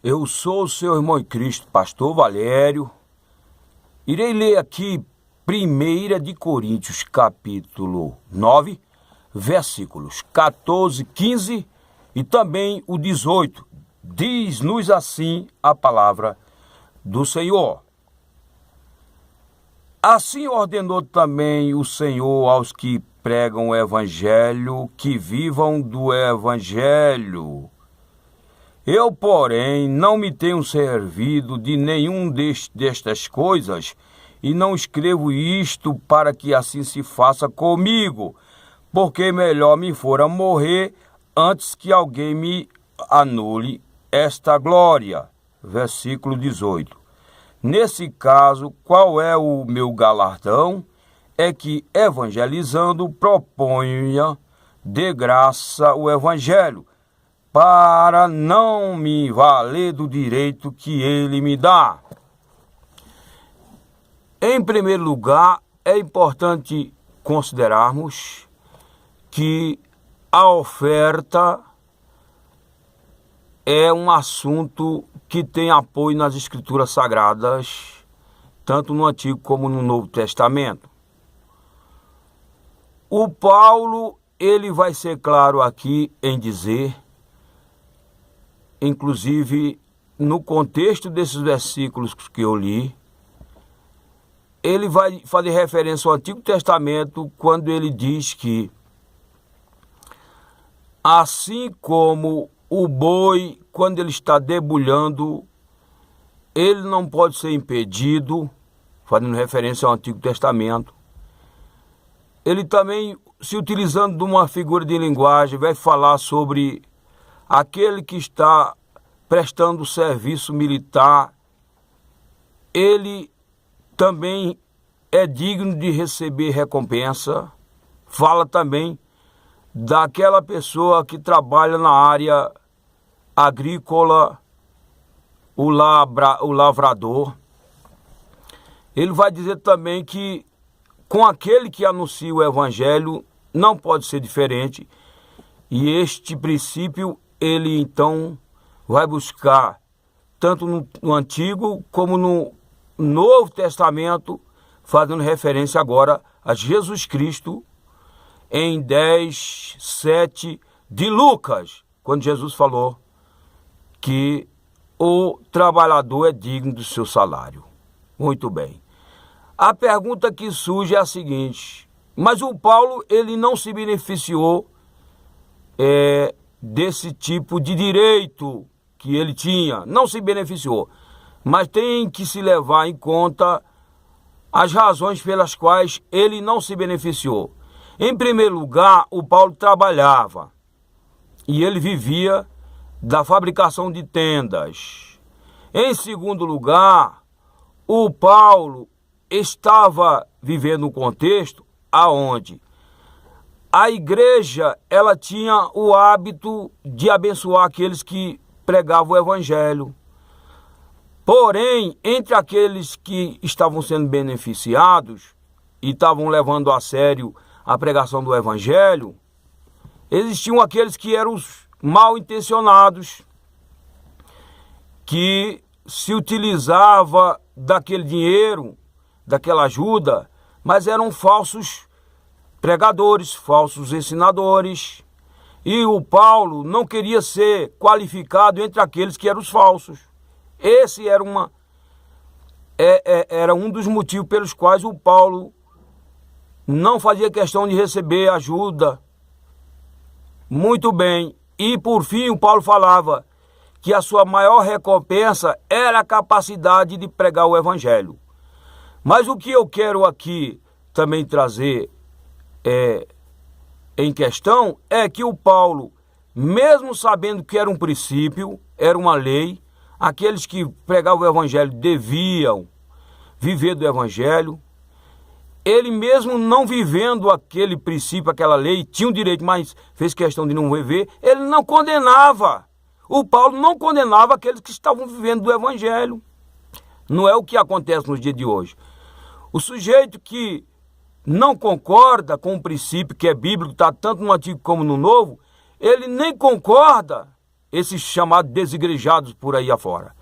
Eu sou o seu irmão em Cristo, pastor Valério. Irei ler aqui 1 de Coríntios, capítulo 9, versículos 14, 15 e também o 18. Diz-nos assim a palavra do Senhor. Assim ordenou também o Senhor aos que pregam o Evangelho, que vivam do Evangelho. Eu, porém, não me tenho servido de nenhum destas coisas, e não escrevo isto para que assim se faça comigo, porque melhor me fora morrer antes que alguém me anule esta glória. Versículo 18. Nesse caso, qual é o meu galardão? É que, evangelizando, proponha de graça o Evangelho, para não me valer do direito que ele me dá. Em primeiro lugar, é importante considerarmos que a oferta é um assunto que tem apoio nas Escrituras Sagradas, tanto no Antigo como no Novo Testamento. O Paulo, ele vai ser claro aqui em dizer, inclusive no contexto desses versículos que eu li, ele vai fazer referência ao Antigo Testamento quando ele diz que assim como o boi, quando ele está debulhando, ele não pode ser impedido, fazendo referência ao Antigo Testamento. Ele também, se utilizando de uma figura de linguagem, vai falar sobre aquele que está prestando serviço militar. Ele também é digno de receber recompensa. Fala também daquela pessoa que trabalha na área agrícola, o lavrador. Ele vai dizer também que com aquele que anuncia o Evangelho não pode ser diferente. E este princípio ele então vai buscar tanto no Antigo como no Novo Testamento, fazendo referência agora a Jesus Cristo em 10:7 de Lucas, quando Jesus falou que o trabalhador é digno do seu salário. Muito bem. A pergunta que surge é a seguinte: mas o Paulo, ele não se beneficiou desse tipo de direito que ele tinha, não se beneficiou, mas tem que se levar em conta as razões pelas quais ele não se beneficiou. Em primeiro lugar, o Paulo trabalhava e ele vivia da fabricação de tendas. Em segundo lugar, o Paulo estava vivendo um contexto aonde a igreja ela tinha o hábito de abençoar aqueles que pregavam o Evangelho. Porém, entre aqueles que estavam sendo beneficiados e estavam levando a sério a pregação do Evangelho, existiam aqueles que eram os mal intencionados, que se utilizava daquele dinheiro, daquela ajuda, mas eram falsos pregadores, falsos ensinadores. E o Paulo não queria ser qualificado entre aqueles que eram os falsos. Esse era um dos motivos pelos quais o Paulo não fazia questão de receber ajuda. Muito bem. E por fim o Paulo falava que a sua maior recompensa era a capacidade de pregar o Evangelho. Mas o que eu quero aqui também trazer em questão é que o Paulo, mesmo sabendo que era um princípio, era uma lei, aqueles que pregavam o Evangelho deviam viver do Evangelho, ele mesmo não vivendo aquele princípio, aquela lei, tinha o direito, mas fez questão de não viver, ele não condenava. O Paulo não condenava aqueles que estavam vivendo do Evangelho. Não é o que acontece nos dias de hoje. O sujeito que não concorda com um princípio que é bíblico, está tanto no Antigo como no Novo, ele nem concorda, esses chamados desigrejados por aí afora.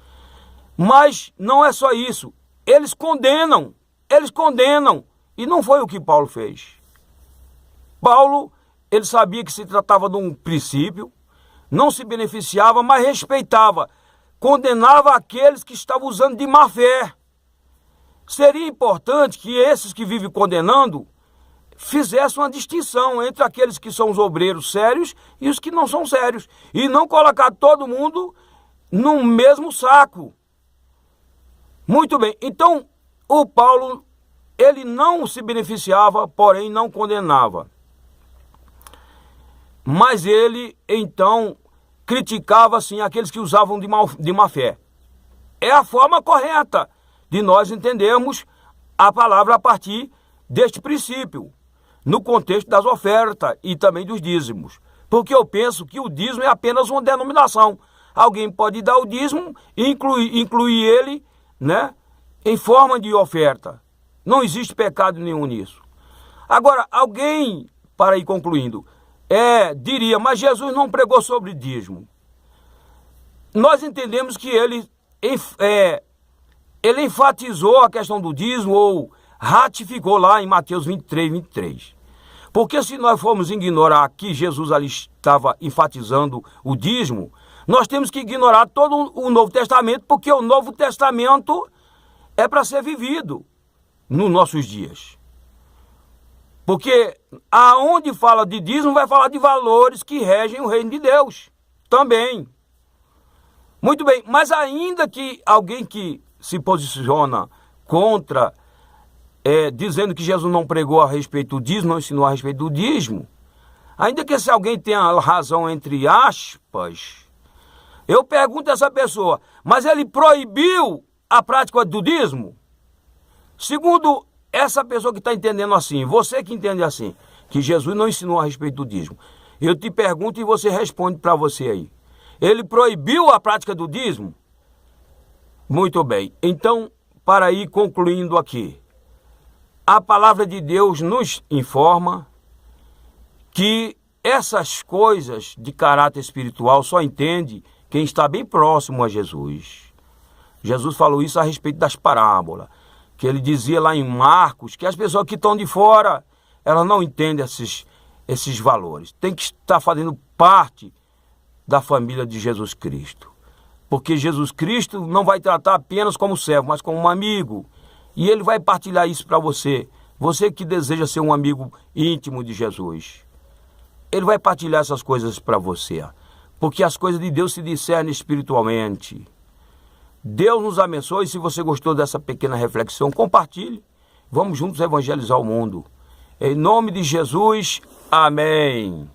Mas não é só isso. Eles condenam. E não foi o que Paulo fez. Paulo, ele sabia que se tratava de um princípio, não se beneficiava, mas respeitava. Condenava aqueles que estavam usando de má fé. Seria importante que esses que vivem condenando fizessem uma distinção entre aqueles que são os obreiros sérios e os que não são sérios. E não colocar todo mundo no mesmo saco. Muito bem, então o Paulo, ele não se beneficiava, porém não condenava. Mas ele, então, criticava, assim, aqueles que usavam de má fé. É a forma correta de nós entendermos a palavra a partir deste princípio, no contexto das ofertas e também dos dízimos. Porque eu penso que o dízimo é apenas uma denominação. Alguém pode dar o dízimo e incluir ele, né, em forma de oferta. Não existe pecado nenhum nisso. Agora, alguém, para ir concluindo, diria, mas Jesus não pregou sobre dízimo. Nós entendemos que ele enfatizou a questão do dízimo ou ratificou lá em Mateus 23. Porque se nós formos ignorar que Jesus ali estava enfatizando o dízimo, nós temos que ignorar todo o Novo Testamento, porque o Novo Testamento é para ser vivido nos nossos dias. Porque aonde fala de dízimo, vai falar de valores que regem o reino de Deus também. Muito bem, mas ainda que alguém que se posiciona contra, dizendo que Jesus não pregou a respeito do dízimo, não ensinou a respeito do dízimo, ainda que esse alguém tenha razão entre aspas, eu pergunto a essa pessoa, mas ele proibiu a prática do dízimo? Segundo essa pessoa que está entendendo assim, você que entende assim, que Jesus não ensinou a respeito do dízimo, eu te pergunto e você responde para você aí. Ele proibiu a prática do dízimo? Muito bem. Então, para ir concluindo aqui, a palavra de Deus nos informa que essas coisas de caráter espiritual só entende quem está bem próximo a Jesus. Jesus falou isso a respeito das parábolas, que ele dizia lá em Marcos, que as pessoas que estão de fora, elas não entendem esses valores. Tem que estar fazendo parte da família de Jesus Cristo. Porque Jesus Cristo não vai tratar apenas como servo, mas como um amigo. E ele vai partilhar isso para você. Você que deseja ser um amigo íntimo de Jesus. Ele vai partilhar essas coisas para você. Porque as coisas de Deus se discernem espiritualmente. Deus nos abençoe. Se você gostou dessa pequena reflexão, compartilhe. Vamos juntos evangelizar o mundo. Em nome de Jesus, amém.